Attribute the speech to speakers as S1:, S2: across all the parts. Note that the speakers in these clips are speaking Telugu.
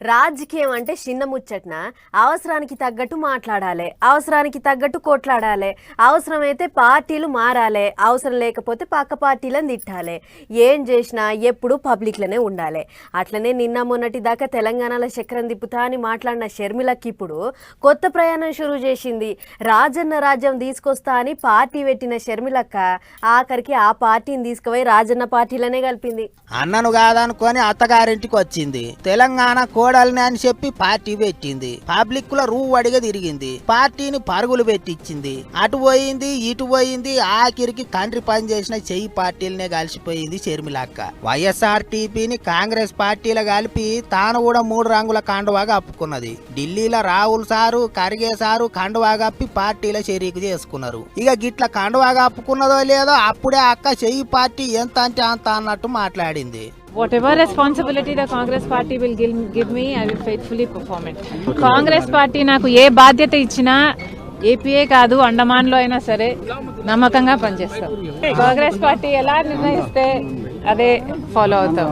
S1: రాజకీయం అంటే చిన్న ముచ్చట్న అవసరానికి తగ్గట్టు మాట్లాడాలి, అవసరానికి తగ్గట్టు కొట్లాడాలి, అవసరమైతే పార్టీలు మారాలి, అవసరం లేకపోతే పక్క పార్టీలను తిట్టాలి. ఏం చేసినా ఎప్పుడు పబ్లిక్లోనే ఉండాలి. అట్లనే నిన్న మొన్నటి దాకా తెలంగాణలో చక్రం తిప్పుతా అని మాట్లాడిన షర్మిలకి ఇప్పుడు కొత్త ప్రయాణం షురూ చేసింది. రాజన్న రాజ్యం తీసుకొస్తా అని పార్టీ పెట్టిన షర్మిలక్క ఆఖరికి ఆ పార్టీని తీసుకుపోయి రాజన్న పార్టీలనే కలిపింది.
S2: అన్నను కాదనుకొని అత్తగారింటికి వచ్చింది. తెలంగాణ కోడల్ని అని చెప్పి పార్టీ పెట్టింది. పబ్లిక్ లో రూవడిగా తిరిగింది. పార్టీని పరుగులు పెట్టించింది. అటు పోయింది ఇటు పోయింది. ఆఖరికి తండ్రి పనిచేసిన చెయ్యి పార్టీలనే కలిసిపోయింది షర్మిలక్క. వైఎస్ఆర్టీపీని కాంగ్రెస్ పార్టీలో కలిపి తాను కూడా 3 రంగుల కండువాగా అప్పుకున్నది. ఢిల్లీలో రాహుల్ సారు ఖర్గే సారు కండువాగా అప్పి పార్టీలో షరీకు చేసుకున్నారు. ఇక గిట్ల కండువాగా అప్పుకున్నదో లేదో అప్పుడే అక్క చెయ్యి పార్టీ ఎంత అంటే అంత అన్నట్టు మాట్లాడింది.
S3: Whatever responsibility the Congress party will give me, I will faithfully perform it. Congress party నాకు ఏ బాధ్యత ఇచ్చినా ఏపీఏ కాదు అండమాన్లో అయినా సరే నమ్మకంగా పనిచేస్తాం. కాంగ్రెస్ పార్టీ ఎలా నిర్ణయిస్తే అదే ఫాలో అవుతాం.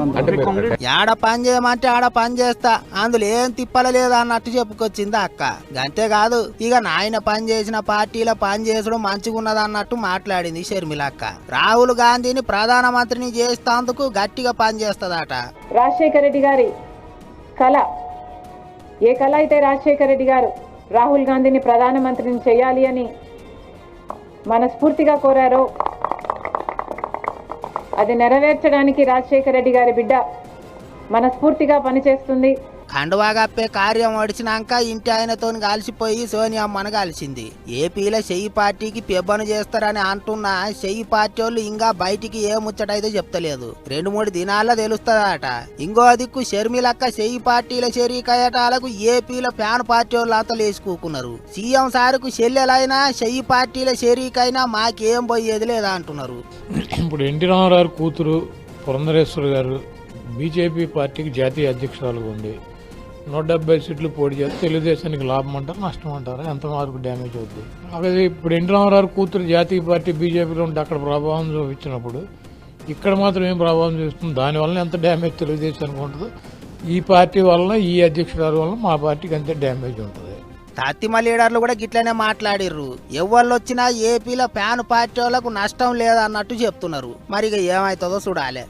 S2: ఆడ పని చేయమంటే ఆడ పని చేస్తా, అందులో ఏం తిప్పలేదు అన్నట్టు చెప్పుకొచ్చింది అక్క. అంతేకాదు ఇక నాయన పని చేసిన పార్టీలో పని చేసుడు మంచిగున్నది అన్నట్టు మాట్లాడింది షర్మిలక్క. రాహుల్ గాంధీని ప్రధానమంత్రిని చేసేందుకు గట్టిగా పని చేస్తదట.
S4: రాజశేఖర రెడ్డి గారి కళ, ఏ కళ అయితే రాజశేఖర రెడ్డి గారు రాహుల్ గాంధీని ప్రధానమంత్రిని చేయాలి అని మనస్ఫూర్తిగా కోరారో అది నెరవేర్చడానికి రాజశేఖర రెడ్డి గారి బిడ్డ మనస్ఫూర్తిగా పనిచేస్తుంది.
S2: కండువాగప్పే కార్యం వడిచినాక ఇంటి ఆయనతో కలిసిపోయి సోనియమ్మను కలిసింది. ఏపీలో చెయ్యి పార్టీకి పెబ్బను చేస్తారని అంటున్న చెయ్యి పార్టీ వాళ్ళు ఇంకా బయటికి ఏ ముచ్చటైతే చెప్తలేదు. 2-3 దినాల్లో తెలుస్తుందట. ఇంకో దిక్కు షర్మిలక్క చెయ్యి పార్టీల షరీకయ్యటాలకు ఏపీలో ఫ్యాన్ పార్టీ వాళ్ళు అంతా లేచి కూకున్నారు. సీఎం సారుకు చెల్లెలైనా చెయ్యి పార్టీల షరీకైనా మాకేం పోయేది లేదా అంటున్నారు.
S5: ఇప్పుడు ఎన్టీ రామారావు కూతురు పురంధరేశ్వరి గారు బీజేపీ పార్టీకి జాతీయ అధ్యక్షురాలుగా ఉంది. 170 సీట్లు పోటీ చేస్తే తెలుగుదేశానికి లాభం అంటారు, నష్టం అంటారు, ఎంత మార్కు డ్యామేజ్ అవుతుంది. అలాగే ఇప్పుడు ఎన్టీ రామారావు కూతురు జాతీయ పార్టీ బీజేపీలో ఉంటే అక్కడ ప్రభావం చూపించినప్పుడు ఇక్కడ మాత్రం ఏం ప్రభావం చూస్తుంది? దానివల్ల ఎంత డ్యామేజ్ తెలుగుదేశానికి ఉంటుందో ఈ పార్టీ వలన, ఈ అధ్యక్షురాలు వలన మా పార్టీకి అంతే డ్యామేజ్ ఉంటుంది.
S2: తత్తిమ లీడర్లు కూడా గిట్లనే మాట్లాడిర్రు. ఎవళ్ళు వచ్చినా ఏపీలో ఫ్యాన్ పార్టీ వాళ్ళకు నష్టం లేదన్నట్టు చెప్తున్నారు. మరి ఇక ఏమవుతుందో చూడాలి.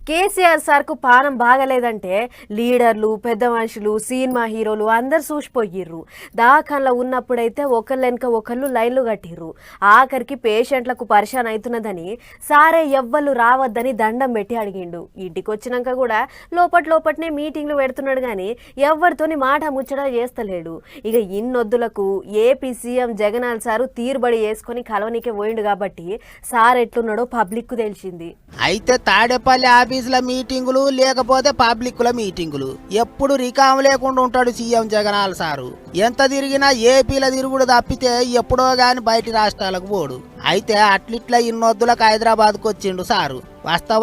S1: కేసీఆర్ సార్కు పానం బాగలేదంటే లీడర్లు, పెద్ద మనుషులు, సినిమా హీరోలు అందరు చూసిపోయిర్రు. దవాఖానలో ఉన్నప్పుడైతే ఒకళ్ళెనక ఒకళ్ళు లైన్లు కట్టిర్రు. ఆఖరికి పేషెంట్లకు పరిశాన్ అవుతున్నదని సారే ఎవ్వళ్ళు రావద్దని దండం పెట్టి అడిగిండు. ఇంటికి వచ్చినాక కూడా లోపట్నే మీటింగ్లు పెడుతున్నాడు కానీ ఎవరితోని మాట ముచ్చట చేస్తలేడు. ఇక ఇన్నొద్దులకు ఏపీ సీఎం జగనాల్ సారు తీరుబడి వేసుకొని కలవనికే పోయిండు కాబట్టి సార్ ఎట్లున్నాడో పబ్లిక్ కు తెలిసింది.
S2: అయితే తాడేపల్లి ఆఫీసుల మీటింగులు లేకపోతే పబ్లిక్ ల మీటింగులు ఎప్పుడు రికామ్ లేకుండా ఉంటాడు సీఎం జగనాల్ సారు. ఎంత తిరిగినా ఏపీల తిరుగుడు తప్పితే ఎప్పుడో గాని బయటి రాష్ట్రాలకు పోడు. అయితే అట్లిట్ల ఇన్నొద్దులకు హైదరాబాద్కు వచ్చిండు సారు.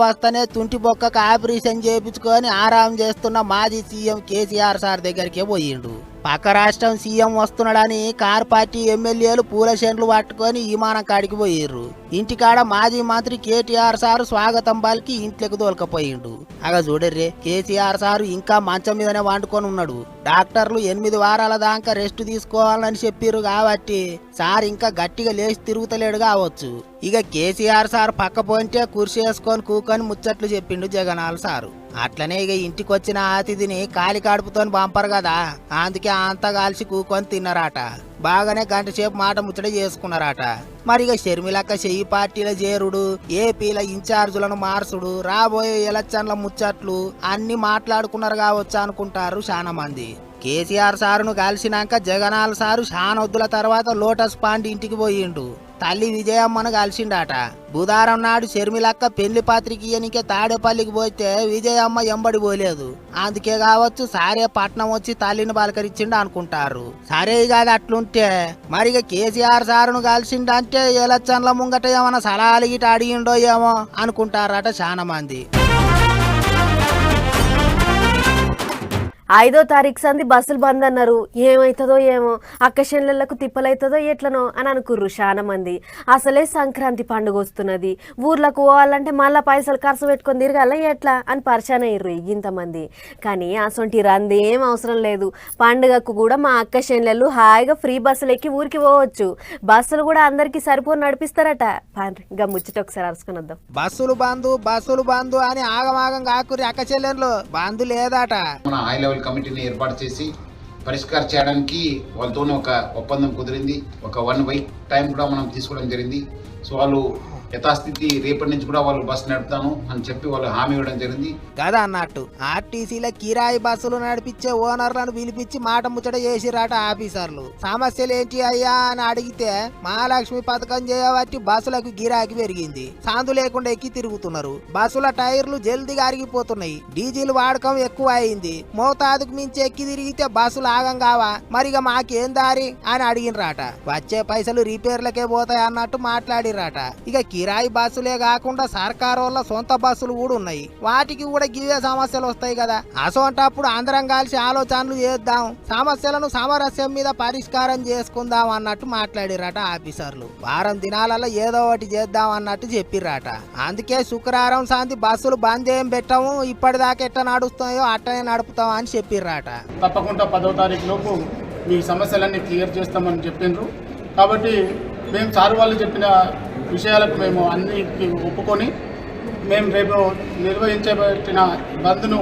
S2: వస్తనే తుంటి బొక్కకు ఆపరేషన్ చేయించుకొని ఆరాం చేస్తున్న మాజీ సీఎం కేసీఆర్ సార్ దగ్గరికే పోయిండు. పక్క రాష్ట్రం సీఎం వస్తున్నాడని కార్ పార్టీ ఎమ్మెల్యేలు పూల చెండ్లు పట్టుకొని విమానం కాడికి పోయిర్రు. ఇంటికాడ మాజీ మంత్రి కేటీఆర్ సారు స్వాగతం పలికి ఇంట్లోకి దోల్కపోయిండు. అగా చూడర్రే, కేసీఆర్ సారు ఇంకా మంచం మీదనే వండుకొని ఉన్నాడు. డాక్టర్లు 8 వారాల దాకా రెస్ట్ తీసుకోవాలని చెప్పిర్రు కాబట్టి సార్ ఇంకా గట్టిగా లేచి తిరుగుతలేడు కావచ్చు. ఇక కేసీఆర్ సార్ పక్క పోయింటే కుర్చీ వేసుకొని కూకొని ముచ్చట్లు చెప్పిండు జగనాల్ సారు. అట్లనే ఇక ఇంటికి వచ్చిన అతిథిని కాలి కడుపుతోని పంపరు కదా, అందుకే అంతా కలిసి కూకొని తిన్నారట. బాగానే గంట సేపు మాట ముచ్చట చేసుకున్నారట. మరి ఇక షర్మిలక్క చెయ్యి పార్టీల చేరుడు, ఏపీల ఇన్ఛార్జులను మార్చుడు, రాబోయే ఎలక్షన్ల ముచ్చట్లు అన్ని మాట్లాడుకున్నారు కావచ్చు అనుకుంటారు చాలా మంది. కేసీఆర్ సారును కలిసినాక జగనాల్ సారు షానొద్దుల తర్వాత లోటస్ పాండ్ ఇంటికి పోయిండు. తల్లి విజయమ్మను కలిసిండాట. బుధవారం నాడు షర్మిలక్క పెళ్లి పత్రికీయనికే తాడేపల్లికి పోతే విజయమ్మ ఎంబడి పోలేదు. అందుకే కావచ్చు సారే పట్నం వచ్చి తల్లిని పలకరించిండు అనుకుంటారు. సరే కాదు అట్లుంటే మరిగా కేసీఆర్ సారును కలిసిండంటే ఎలక్షన్ల ముంగట ఏమన్నా సలహాలు గిట అడిగిండో ఏమో అనుకుంటారట చాలా మంది.
S1: 5వ తారీఖు సంది బస్సులు బంద్ అన్నారు. ఏమవుతుందో ఏమో, అక్కశన్లకు తిప్పలవుతుందో ఎట్లనో అని అనుకుర్రు చాలా మంది. అసలే సంక్రాంతి పండుగ వస్తున్నది, ఊర్లకు పోవాలంటే మళ్ళీ పైసలు ఖర్చు పెట్టుకొని తిరగాల ఎట్లా అని పరిశాన్ అయ్యారు ఇంతమంది. కానీ అసొంటి రందేం అవసరం లేదు. పండుగకు కూడా మా అక్కశన్లు హాయిగా ఫ్రీ బస్సులు ఎక్కి ఊరికి పోవచ్చు. బస్సులు కూడా అందరికీ సరిపోని నడిపిస్తారట. ఇంకా ముచ్చట ఒకసారి అరుచుకుని వద్దాం.
S2: బస్సులు బంధు అని ఆగమాగం కాకురి అక్క చెల్లెళ్ళు బంధు లేదట.
S6: మన హై లెవెల్ కమిటీని ఏర్పాటు చేసి పరిష్కారం చేయడానికి వాళ్ళతోనే ఒక ఒప్పందం కుదిరింది. ఒక 1 వీక్ టైం కూడా మనం తీసుకోవడం జరిగింది. సో వాళ్ళు యథాస్థితి రేపటి నుంచి కూడా వాళ్ళు బస్సు నడుపుతాను అని చెప్పి వాళ్ళు హామీ ఇవ్వడం జరిగింది
S2: కదా అన్నట్టు. ఆర్టీసీల కిరాయి బస్సులు నడిపించే ఓనర్లను పిలిపించి మాట ముచ్చట చేసిరాట ఆఫీసర్లు. సమస్యలు ఏంటి అయ్యా అని అడిగితే మహాలక్ష్మి పథకం చేయబట్టి బస్సులకు గిరాకీ పెరిగింది, సాందు లేకుండా ఎక్కి తిరుగుతున్నారు, బస్సుల టైర్లు జల్దీగా అరిగిపోతున్నాయి, డీజిల్ వాడకం ఎక్కువ అయింది, మోతాదుకు మించి ఎక్కి తిరిగితే బస్సులు ఆగం కావా, మరిగా మాకేం దారి అని అడిగినరాట. వచ్చే పైసలు రిపేర్లకే పోతాయి అన్నట్టు మాట్లాడిరాట. ఇక కిరాయి బస్సులే కాకుండా సర్కారు వాళ్ళ సొంత బస్సులు కూడా ఉన్నాయి, వాటికి కూడా గివే సమస్యలు వస్తాయి కదా. అసోంటప్పుడు అందరం కలిసి ఆలోచనలు చేద్దాం, సమస్యలను సామరస్యం మీద పరిష్కారం చేసుకుందాం అన్నట్టు మాట్లాడిరట ఆఫీసర్లు. వారం దినాలలో ఏదో ఒకటి చేద్దాం అన్నట్టు చెప్పిర్రట. అందుకే శుక్రవారం శాంతి బస్సులు బంద్ ఏం పెట్టాము, ఇప్పటిదాకా ఎట్లా నడుస్తాయో అట్టనే నడుపుతాం అని చెప్పిర్రట.
S7: తప్పకుండా 10వ తారీఖు లోపు మీ సమస్యలన్నీ క్లియర్ చేస్తామని చెప్పిండ్రు. కాబట్టి మేము సార్ వాళ్ళు చెప్పిన విషయాలకు మేము అన్నిటికీ ఒప్పుకొని మేము రేపు నిర్వహించబట్టిన బంద్ను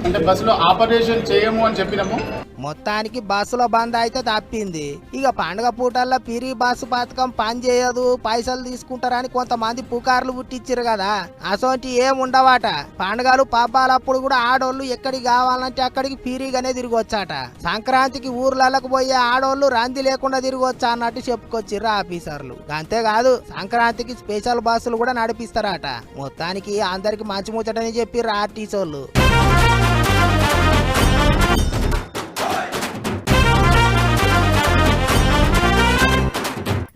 S7: అంటే బస్సులో ఆపరేషన్ చేయము అని చెప్పినాము.
S2: మొత్తానికి బస్సుల బంద్ అయితే తప్పింది. ఇక పండుగ పూటల్లో పిరి బస్సు పథకం పని చేయదు, పైసలు తీసుకుంటారని కొంతమంది పుకార్లు పుట్టించారు కదా. అసోంటి ఏముండవాట. పండుగలు పబ్బాలప్పుడు కూడా ఆడోళ్ళు ఎక్కడికి కావాలంటే అక్కడికి పిరిగానే తిరగొచ్చాట. సంక్రాంతికి ఊర్లకు పోయే ఆడోళ్ళు రంది లేకుండా తిరగొచ్చా అన్నట్టు చెప్పుకొచ్చిర్రు ఆఫీసర్లు. అంతేకాదు సంక్రాంతికి స్పెషల్ బస్సులు కూడా నడిపిస్తారట. మొత్తానికి అందరికి మంచి ముచ్చటని చెప్పిర్రు ఆర్టీసీ వాళ్ళు.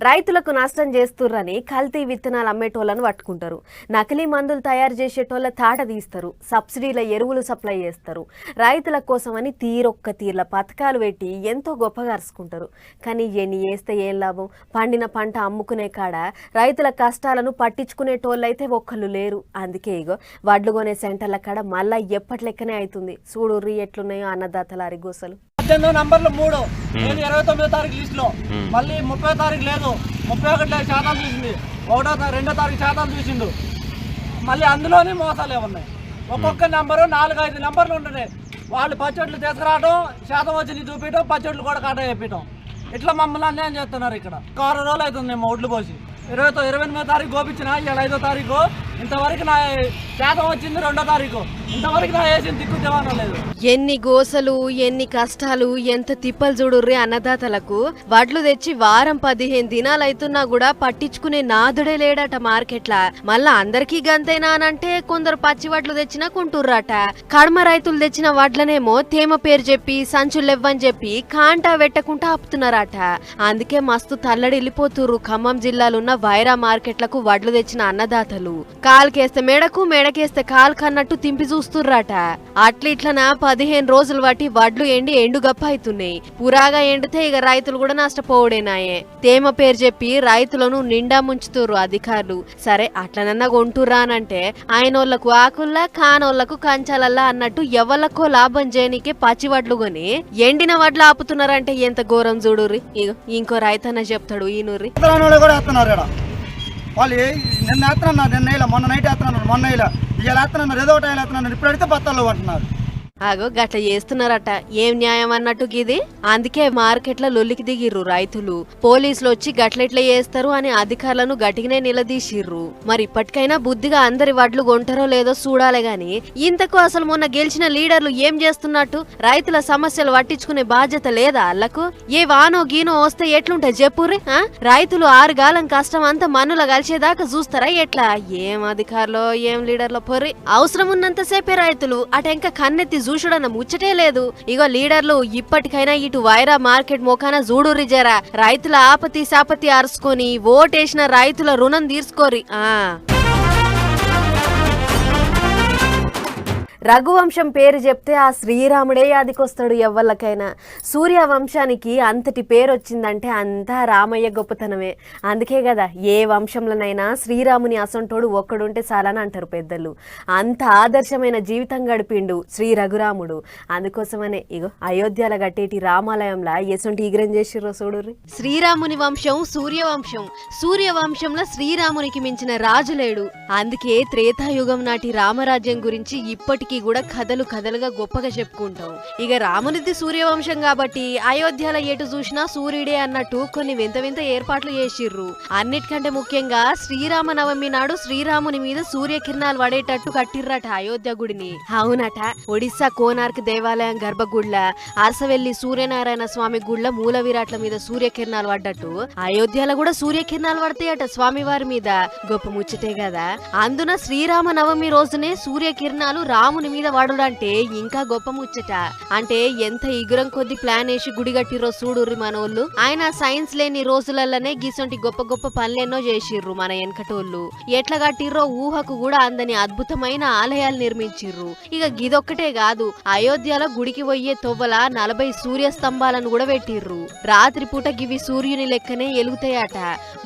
S1: రైతులకు నష్టం చేస్తుర్రని కల్తీ విత్తనాలు అమ్మేటోళ్లను పట్టుకుంటారు, నకిలీ మందులు తయారు చేసేటోళ్ళ తాట తీస్తారు, సబ్సిడీల ఎరువులు సప్లై చేస్తారు. రైతుల కోసమని తీరొక్క పథకాలు పెట్టి ఎంతో గొప్పగా అరుచుకుంటారు. కానీ ఎన్ని చేస్తే ఏం లాభం? పండిన పంట అమ్ముకునే కాడ రైతుల కష్టాలను పట్టించుకునేటోళ్ళైతే ఒక్కళ్ళు లేరు. అందుకే ఇగో వడ్లు కొనే సెంటర్ల కాడ మళ్ళా ఎప్పటి లెక్కనే అవుతుంది. చూడుర్రి ఎట్లున్నాయో అన్నదాతల అరిగోసలు.
S8: 18 నంబర్లు 3 నేను 29వ తారీఖు లిస్ట్ లో, మళ్ళీ 30వ తారీఖు లేదు, 31 శాతాలు చూసింది, 2వ తారీఖు శాతాలు చూసిండు. మళ్ళీ అందులోనే మోసాలే ఉన్నాయి. ఒక్కొక్క నెంబరు 4-5 నెంబర్లు ఉంటున్నాయి. వాళ్ళు పచ్చొట్లు తీసుకురావడం, శాతం వచ్చి చూపించడం, పచ్చొట్లు కూడా కాట చెప్పడం, ఇట్లా మమ్మల్ని అన్యాయం చేస్తున్నారు. ఇక్కడ 6 రోజులు అవుతుంది మేము ఒడ్లు పోసి. 28వ తారీఖు గోపించిన, ఇవాళ 5వ తారీఖు. ఇంతవరకు నా శాతం వచ్చింది 2వ తారీఖు. ఇంతవరకు నా వేసిన దిక్కు జవానం లేదు.
S1: ఎన్ని గోసలు, ఎన్ని కష్టాలు, ఎంత తిప్పలు చూడుర్రి అన్నదాతలకు. వడ్లు తెచ్చి వారం 15 దినాలు అవుతున్నా కూడా పట్టించుకునే నాదుడే లేడట మార్కెట్లా. మళ్ళా అందరికీ గంతేనా అనంటే కొందరు పచ్చి వడ్లు తెచ్చినా కొంటుర్రట. కడమ రైతులు తెచ్చిన వడ్లనేమో తేమ పేరు చెప్పి సంచులెవ్వని చెప్పి కాంటా పెట్టకుండా ఆపుతున్నారట. అందుకే మస్తు తల్లడిల్లిపోతుర్రు ఖమ్మం జిల్లాలో ఉన్న వైరా మార్కెట్లకు వడ్లు తెచ్చిన అన్నదాతలు. కాలుకేస్తే మెడకు, మెడకేస్తే కాలు కన్నట్టు తింపి చూస్తుర్రట. అట్లిట్లనా 15 రోజులు బట్టి వడ్లు ఎండి ఎండుగప్ప అవుతున్నాయి. పురాగా ఎండితే ఇక రైతులు కూడా నష్టపోవడేనాయే. తేమ పేరు చెప్పి రైతులను నిండా ముంచుతుర్రు అధికారులు. సరే అట్లనన్నా కొంటుర్రా అనంటే ఆయనోళ్లకు ఆకుల్లా, కానోళ్లకు కంచాలల్లా అన్నట్టు ఎవళ్ళకో లాభం చేయనికే పచ్చి వడ్లు కొని ఎండిన వడ్లు ఆపుతున్నారంటే ఎంత ఘోరం చూడుర్రి. ఇంకో రైతన్న చెప్తాడు ఈనూర్రి.
S9: వాళ్ళు నిన్న వేస్తున్నారు, నిన్న మొన్న నైట్ వేస్తున్నారు, మొన్న ఇలా వేస్తున్నారు, ఏదో ఒకటి వేస్తున్నారు. ఇప్పుడు అడిగితే బత్తాలు అంటున్నారు.
S1: ఆగో గట్ల చేస్తున్నారట. ఏం న్యాయం అన్నట్టు గిది. అందుకే మార్కెట్ల లొల్లికి దిగిర్రు రైతులు. పోలీసులు వచ్చి గట్లెట్లా చేస్తారు అని అధికారులను గట్టిగానే నిలదీసిర్రు. మరి ఇప్పటికైనా బుద్ధిగా అందరి వడ్లు కొంటారో లేదో చూడాలే గాని ఇంతకు అసలు మొన్న గెలిచిన లీడర్లు ఏం చేస్తున్నట్టు? రైతుల సమస్యలు పట్టించుకునే బాధ్యత లేదా అల్లకు? ఏ వానో గీనో వస్తే ఎట్లుంటే చెప్పుర్రి. రైతులు 6 గాలం కష్టం అంతా మన్నుల కలిసేదాకా చూస్తారా ఎట్లా? ఏం అధికారులో ఏం లీడర్లో పొర్రి. అవసరం ఉన్నంతసేపే రైతులు అటెంక కన్నెత్తి చూసుడన్న ముచ్చటే లేదు. ఇగో లీడర్లు ఇప్పటికైనా ఇటు వైరా మార్కెట్ మోకాన చూడుర్రి జరా. రైతుల ఆపతి సాపతి అరుచుకొని ఓటేసిన రైతుల రుణం తీర్చుకోరి. రఘువంశం పేరు చెప్తే ఆ శ్రీరాముడే యాదికొస్తాడు ఎవ్వళ్ళకైనా. సూర్యవంశానికి అంతటి పేరు వచ్చిందంటే అంతా రామయ్య గొప్పతనమే. అందుకే కదా ఏ వంశంలోనైనా శ్రీరాముని అసంటోడు ఒక్కడుంటే చాలని అంటారు పెద్దలు. అంత ఆదర్శమైన జీవితం గడిపిండు శ్రీ రఘురాముడు. అందుకోసమనే ఇగో అయోధ్యలో కట్టేటి రామాలయంలా ఎసొంటి ఈగ్రం చేసిర్రో చూడుర్రి.
S10: శ్రీరాముని వంశం సూర్యవంశం. సూర్యవంశంలో శ్రీరామునికి మించిన రాజు లేడు. అందుకే త్రేతాయుగం నాటి రామరాజ్యం గురించి ఇప్పటికీ కూడా కథలు కథలుగా గొప్పగా చెప్పుకుంటాం. ఇక రామునిది సూర్యవంశం కాబట్టి అయోధ్యలో ఎటు చూసినా సూర్యుడే అన్నట్టు కొన్ని వింత వింత ఏర్పాట్లు చేసిర్రు. అన్నిటికంటే ముఖ్యంగా శ్రీరామ నవమి నాడు శ్రీరాముని మీద సూర్యకిరణాలు పడేటట్టు కట్టిర్రట అయోధ్య గుడిని. అవునట, ఒడిశా కోనార్క్ దేవాలయం గర్భగుడ్ల, అరసవెల్లి సూర్యనారాయణ స్వామి గుడ్ల మూల విరాట్ల మీద సూర్యకిరణాలు పడ్డట్టు అయోధ్యలో కూడా సూర్యకిరణాలు పడతాయట స్వామివారి మీద. గొప్ప ముచ్చటే కదా. అందున శ్రీరామ నవమి రోజునే సూర్యకిరణాలు రాముని మీద పడుడంటే ఇంకా గొప్ప ముచ్చట. అంటే ఎంత ఇగురం కొద్ది ప్లాన్ వేసి గుడి కట్టిర్రో చూడుర్రి మనోళ్ళు. ఆయన సైన్స్ లేని రోజులలోనే గిసొంటి గొప్ప గొప్ప పనులెన్నో చేసిర్రు మన వెనకటోళ్ళు. ఎట్లా కట్టిర్రో ఊహకు కూడా అందని అద్భుతమైన ఆలయాలు నిర్మించిర్రు. ఇక గిదొక్కటే కాదు, అయోధ్యలో గుడికి పోయే తొవ్వల 40 సూర్య స్తంభాలను కూడా పెట్టిర్రు. రాత్రిపూట గివి సూర్యుని లెక్కనే ఎలుగుతాయట.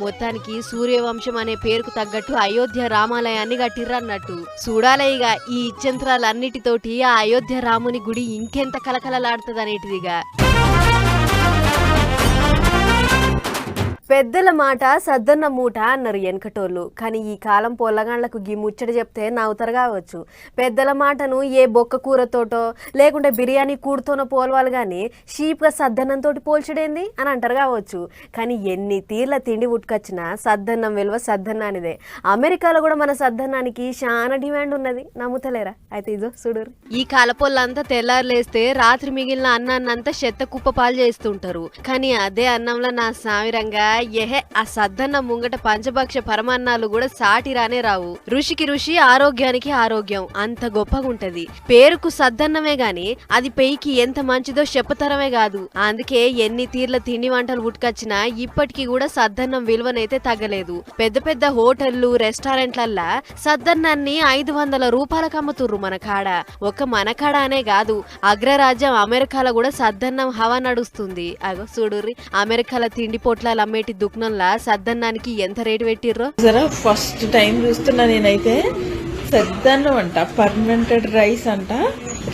S10: మొత్తానికి సూర్యవంశం అనే పేరుకు తగ్గట్టు అయోధ్య రామాలయాన్ని కట్టిర్రన్నట్టు. చూడాలే ఇక ఈ ఇచ్చంత్రాలన్నిటితోటి ఆ అయోధ్య రాముని గుడి ఇంకెంత కలకలలాడుతుందనేటిదిగా.
S1: పెద్దల మాట సద్దన్న మూట అన్నారు వెనకటోళ్ళు. కానీ ఈ కాలం పొల్లగాళ్లకు గీ ముచ్చట చెప్తే నవ్వుతారు కావచ్చు. పెద్దల మాటను ఏ బొక్క కూరతోటో లేకుంటే బిర్యానీ కూడుతోనో పోలవాలి కానీ షీప్గా సద్దన్నంతో పోల్చడేంది అని అంటారు కావచ్చు. కానీ ఎన్ని తీర్ల తిండి ఉట్టుకొచ్చినా సద్దన్నం విలువ సద్దన్నానిదే. అమెరికాలో కూడా మన సద్దన్నానికి చాలా డిమాండ్ ఉన్నది, నమ్ముతలేరా? అయితే ఇదో చూడరు.
S10: ఈ కాలపోళ్ళంతా తెల్లారులేస్తే రాత్రి మిగిలిన అన్నాన్నంతా చెత్త కుప్ప పాలు చేస్తుంటారు. కానీ అదే అన్నంలో నా సామిరంగా ఆ సద్దన్న ముంగట పంచభక్ష పరమాన్నాలు కూడా సాటి రానే రావు. రుచికి రుచి, ఆరోగ్యానికి ఆరోగ్యం అంత గొప్పగా ఉంటది. పేరుకు సద్దన్నమే గాని అది పెయికి ఎంత మంచిదో చెప్పతరమే కాదు. అందుకే ఎన్ని తీర్ల తిండి వంటలు ఉట్టుకొచ్చినా ఇప్పటికీ కూడా సద్దన్నం విలువనైతే తగ్గలేదు. పెద్ద పెద్ద హోటళ్లు, రెస్టారెంట్లల్లా సద్దన్నాన్ని 500 రూపాయలకు అమ్ముతుర్రు మన కాడ. ఒక మన కాడ అనే కాదు, అగ్రరాజ్యం అమెరికాలో కూడా సద్దన్నం హవా నడుస్తుంది. అగో చూడుర్రి, అమెరికాలో తిండి పొట్లాలు అమ్మేటి దుకాణంలా సద్దన్నానికి ఎంత రేటు పెట్టిర్రో.
S11: ఫస్ట్ టైం చూస్తున్నా నేనైతే. సద్దన్నం అంట, పర్మెంటెడ్ రైస్ అంట.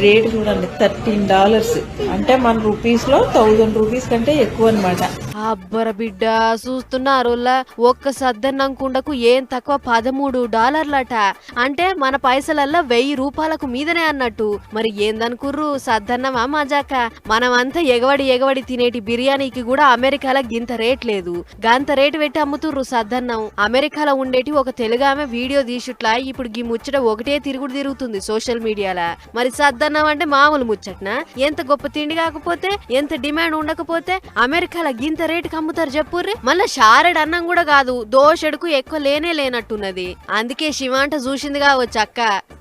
S11: రేట్ చూడండి, $13. అంటే మన రూపీస్ లో 1000 రూపీస్ కంటే ఎక్కువ అనమాట.
S10: అబ్బర బిడ్డ, చూస్తున్నారులా ఒక్క సద్దన్నం కుండకు ఏం తక్కువ $13. అంటే మన పైసలల్లా 1000 రూపాయలకు మీదనే అన్నట్టు. మరి ఏందనుకుర్రు, సద్దన్నమా మజాక? మనమంతా ఎగవడి తినేటి బిర్యానీకి కూడా అమెరికాలో గింత రేట్ లేదు. గంత రేటు పెట్టి అమ్ముతుర్రు సద్దన్నం. అమెరికాలో ఉండేటి ఒక తెలుగు ఆమె వీడియో తీసిట్లా ఇప్పుడు గీ ముచ్చట ఒకటే తిరుగుతుంది సోషల్ మీడియాలో. మరి సద్దన్నం అంటే మామూలు ముచ్చట్నా? ఎంత గొప్ప తిండి కాకపోతే, ఎంత డిమాండ్ ఉండకపోతే అమెరికాలో గింత రేటుకి అమ్ముతారు చెప్పుర్రి. మళ్ళా షారెడ్ అన్నం కూడా కాదు, దోషెడుకు ఎక్కువ లేనట్టున్నది. అందుకే శివాంట చూసింది కావచ్చు అక్క,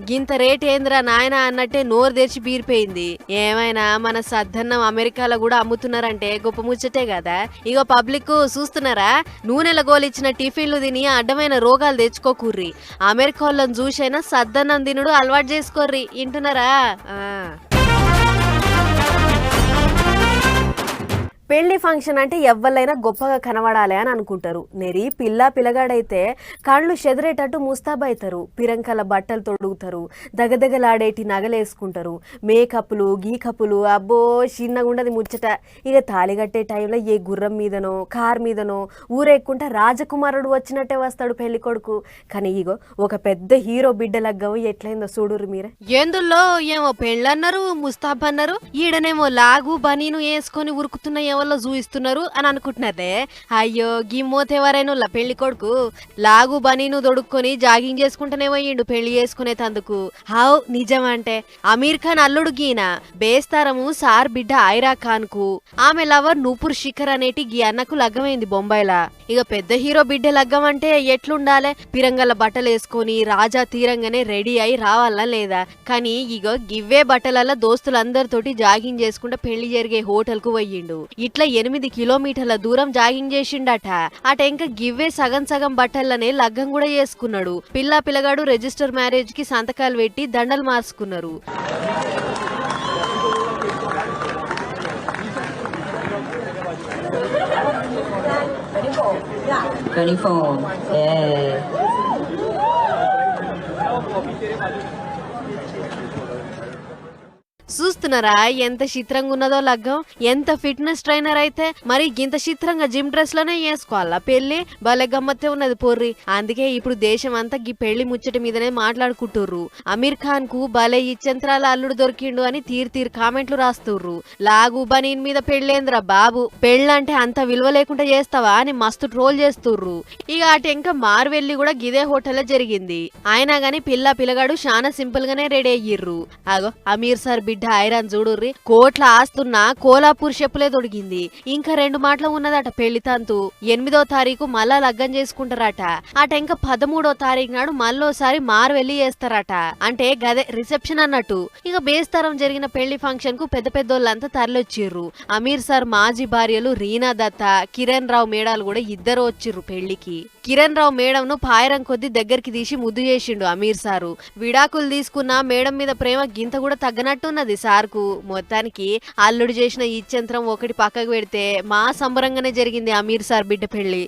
S10: గింత రేట్ ఏంద్రా నాయన అన్నట్టే నోరు తెరిచి బీరిపోయింది. ఏమైనా మన సద్దన్నం అమెరికాలో కూడా అమ్ముతున్నారంటే గొప్ప ముచ్చటే కదా. ఇగో పబ్లిక్ చూస్తున్నారా, నూనెల గోలిచ్చిన టిఫిన్లు తిని అడ్డమైన రోగాలు తెచ్చుకోకుర్రి. అమెరికా వాళ్ళని చూసైనా సద్దన్నం తినుడు అలవాటు చేసుకోర్రి. ఇంటున్నారా?
S1: పెళ్లి ఫంక్షన్ అంటే ఎవ్వరైనా గొప్పగా కనబడాలి అని అనుకుంటారు. నెరి పిల్లగాడైతే కళ్ళు చెదిరేటట్టు ముస్తాబైతారు. పిరంకల బట్టలు తొడుగుతారు, దగదగలాడేటి నగలేసుకుంటారు, మేకప్లు గీకప్పులు. అబ్బో చిన్నగుండది ముచ్చట. ఇక తాళి కట్టే టైంలో ఏ గుర్రం మీదనో కార్ మీదనో ఊరెక్కుంటే రాజకుమారుడు వచ్చినట్టే వస్తాడు పెళ్లి కొడుకు. కానీ ఇగో ఒక పెద్ద హీరో బిడ్డ లగ్గం ఎట్లయిందో చూడుర్రు మీరే.
S10: ఎందులో ఏమో పెళ్ళన్నారు, ముస్తాబ్ అన్నారు, ఈడనేమో లాగు బనీను వేసుకొని ఉరుకుతున్న ఎవరో చూయిస్తున్నారు అని అనుకుంటున్నారే. అయ్యో గిమ్మోతేవరైనా పెళ్లి కొడుకు లాగు బనీను దొడుక్కొని జాగింగ్ చేసుకుంటూనే పోయిండు పెళ్లి చేసుకునే తందుకు. హావ్ నిజం అంటే అమీర్ ఖాన్ అల్లుడు గీన బేస్తారము సార్ బిడ్డ ఐరా ఖాన్ కు ఆమె లవర్ నూపూర్ శిఖర్ అనేటి గీ అన్నకు లగ్గమైంది బొంబాయిలా. ఇక పెద్ద హీరో బిడ్డ లగ్గం అంటే ఎట్లుండాలే? పిరంగల బట్టలు వేసుకొని రాజా తీరంగానే రెడీ అయి రావాలా లేదా? కానీ ఇగో గివ్వే బట్టలల్లా దోస్తులందరితోటి జాగింగ్ చేసుకుంటే పెళ్లి జరిగే హోటల్ కు పోయిండు. గిట్ల 8 కిలోమీటర్ల దూరం జాగింగ్ చేసిండట. అటెంక గివ్వే సగం సగం బట్టలనే లగ్గం కూడా చేసుకున్నాడు. పిల్లగాడు రిజిస్టర్ మ్యారేజ్ కి సంతకాలు పెట్టి దండలు మార్చుకున్నారు. చూస్తున్నారా ఎంత చిత్రంగా ఉన్నదో లగ్గం. ఎంత ఫిట్నెస్ ట్రైనర్ అయితే మరి గింత చిత్రంగా జిమ్ డ్రెస్ లోనే చేసుకోవాలా పెళ్లి. భలే గమ్మత్తే ఉన్నది పోర్రి. అందుకే ఇప్పుడు దేశం అంతా ఈ పెళ్లి ముచ్చట మీదనే మాట్లాడుకుంటుర్రు. అమీర్ ఖాన్ కు భలే ఇచ్చంత్రాల అల్లుడు దొరికిండు అని తీరు కామెంట్లు రాస్తుర్రు. లాగు బనీన్ మీద పెళ్లేంద్రా బాబు, పెళ్ళంటే అంత విలువ లేకుండా చేస్తావా అని మస్తు ట్రోల్ చేస్తుర్రు. ఇక అటెంక మార్వెల్లి కూడా గిదే హోటల్లో జరిగింది. అయినా గాని పిల్లగాడు చాలా సింపుల్ గానే రెడీ అయ్యిర్రు. అగో అమీర్ సార్ బిడ్డ ఐరాన్ చూడుర్రి, కోట్ల ఆస్తున్న కోలాపూర్ చెప్పులే తొడిగింది. ఇంకా 2 మాటలు ఉన్నదట పెళ్లి తంతు. 8వ తారీఖు మళ్ళా లగ్గం చేసుకుంటారట. అటెంక 13వ తారీఖు నాడు మళ్ళోసారి మార్వెల్లి చేస్తారట. అంటే గదే రిసెప్షన్ అన్నట్టు. ఇక బేస్తరం జరిగిన పెళ్లి ఫంక్షన్ కు పెద్దోళ్ళంతా తరలొచ్చిర్రు. అమీర్ సార్ మాజీ భార్యలు రీనా దత్త, కిరణ్ రావు మేడాలు కూడా ఇద్దరు వచ్చిర్రు పెళ్లికి. కిరణ్ రావు మేడంను పాయరం కొద్ది దగ్గరికి తీసి ముద్దు చేసిండు అమీర్ సారు. విడాకులు తీసుకున్న మేడం మీద ప్రేమ గింత కూడా తగ్గనట్టున్నది సార్కు. మొత్తానికి అల్లుడు చేసిన ఇచ్చంత్రం ఒకటి పక్కకు పెడితే మా సంబరంగానే జరిగింది అమీర్ సార్ బిడ్డ పెళ్లి.